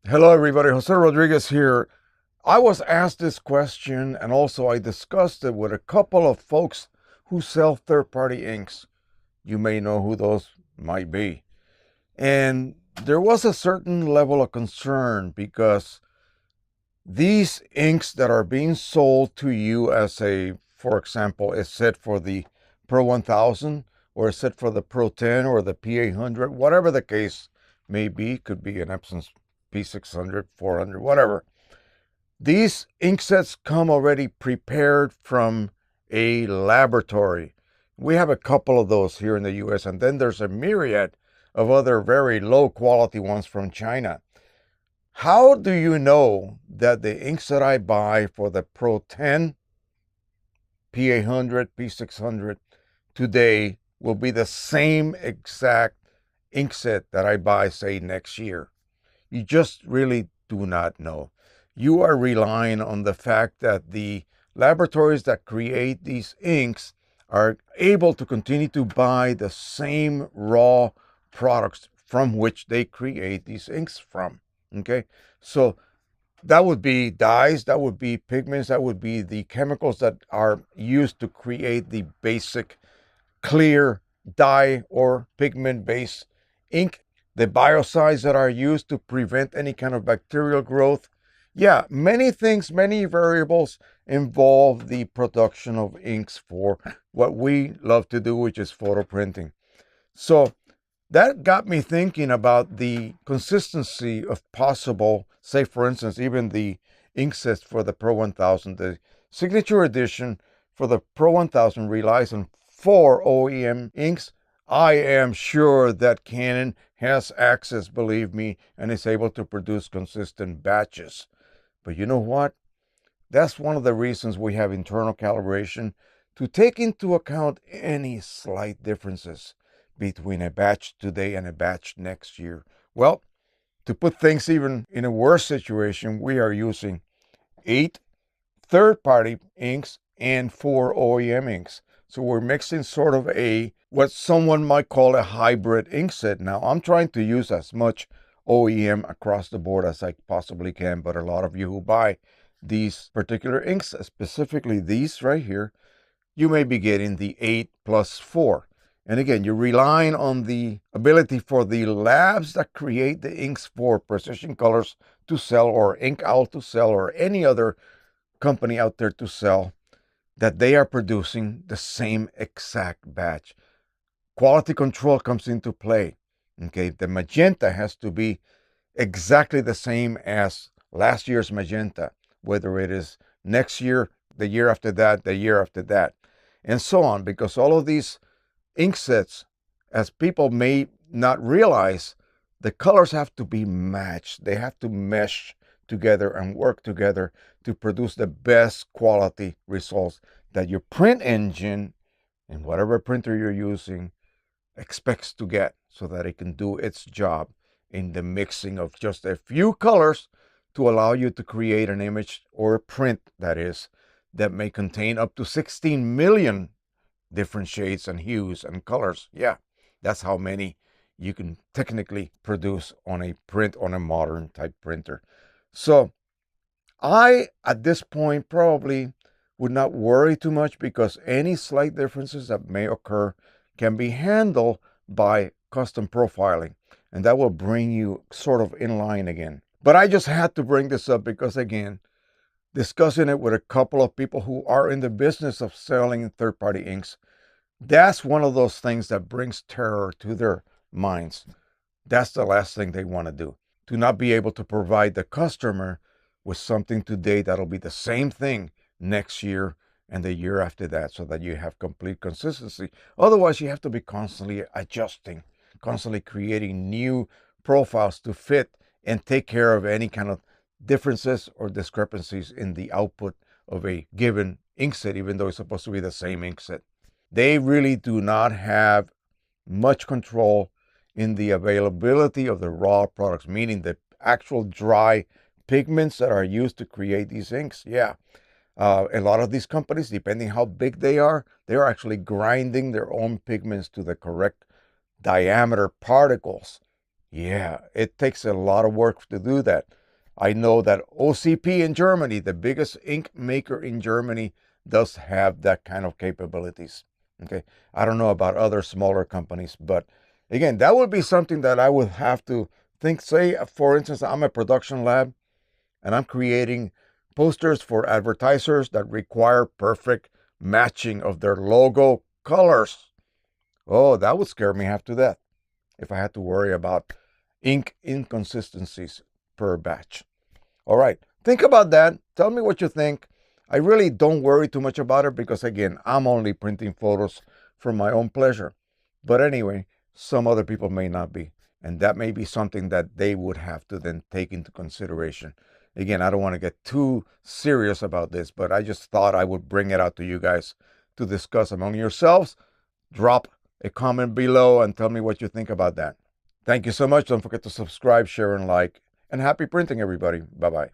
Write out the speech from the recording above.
Hello everybody, Jose Rodriguez here. I was asked this question and also I discussed it with a couple of folks who sell third-party inks. You may know who those might be. And there was a certain level of concern because these inks that are being sold to you as a, for example, a set for the Pro 1000 or a set for the Pro 10 or the P800, whatever the case may be, could be an EPSON P600, 400, whatever. These ink sets come already prepared from a laboratory. We have a couple of those here in the US, and then there's a myriad of other very low quality ones from China. How do you know that the inks that I buy for the Pro 10, P800, P600 today will be the same exact ink set that I buy, say, next year? You just really do not know. You are relying on the fact that the laboratories that create these inks are able to continue to buy the same raw products from which they create these inks from. Okay, so that would be dyes, that would be pigments, that would be the chemicals that are used to create the basic clear dye or pigment based ink, the biocides that are used to prevent any kind of bacterial growth. Yeah, many things, many variables involve the production of inks for what we love to do, which is photo printing. So that got me thinking about the consistency of possible, say for instance, even the ink sets for the Pro 1000. The signature edition for the Pro 1000 relies on 4 OEM inks. I am sure that Canon has access, believe me, and is able to produce consistent batches. But you know what? That's one of the reasons we have internal calibration, to take into account any slight differences between a batch today and a batch next year. Well, to put things even in a worse situation, we are using 8 third-party inks and 4 OEM inks. So we're mixing sort of a, what someone might call a hybrid ink set. Now, I'm trying to use as much OEM across the board as I possibly can, but a lot of you who buy these particular inks, specifically these right here, you may be getting the 8 plus 4. And again, you're relying on the ability for the labs that create the inks for Precisioncolors to sell, or Ink Owl to sell, or any other company out there to sell, that they are producing the same exact batch. Quality control comes into play. Okay, the magenta has to be exactly the same as last year's magenta, whether it is next year, the year after that, the year after that, and so on, because all of these ink sets, as people may not realize, the colors have to be matched. They have to mesh together and work together to produce the best quality results that your print engine, and whatever printer you're using, expects to get, so that it can do its job in the mixing of just a few colors to allow you to create an image, or a print that is, that may contain up to 16 million different shades and hues and colors. Yeah, that's how many you can technically produce on a print, on a modern type printer. So I, at this point, probably would not worry too much, because any slight differences that may occur can be handled by custom profiling, and that will bring you sort of in line again. But I just had to bring this up because, again, discussing it with a couple of people who are in the business of selling third-party inks, that's one of those things that brings terror to their minds. That's the last thing they want to do, to not be able to provide the customer with something today that'll be the same thing next year and the year after that, so that you have complete consistency. Otherwise, you have to be constantly adjusting, constantly creating new profiles to fit and take care of any kind of differences or discrepancies in the output of a given ink set, even though it's supposed to be the same ink set. They really do not have much control in the availability of the raw products, meaning the actual dry pigments that are used to create these inks. Yeah, a lot of these companies, depending how big they are actually grinding their own pigments to the correct diameter particles. Yeah, it takes a lot of work to do that. I know that OCP in Germany, the biggest ink maker in Germany, does have that kind of capabilities. Okay, I don't know about other smaller companies, but again, that would be something that I would have to think. Say, for instance, I'm a production lab and I'm creating posters for advertisers that require perfect matching of their logo colors. Oh, that would scare me half to death if I had to worry about ink inconsistencies per batch. All right, think about that. Tell me what you think. I really don't worry too much about it because, again, I'm only printing photos for my own pleasure. But anyway, some other people may not be. And that may be something that they would have to then take into consideration. Again, I don't want to get too serious about this, but I just thought I would bring it out to you guys to discuss among yourselves. Drop a comment below and tell me what you think about that. Thank you so much. Don't forget to subscribe, share, and like. And happy printing, everybody. Bye-bye.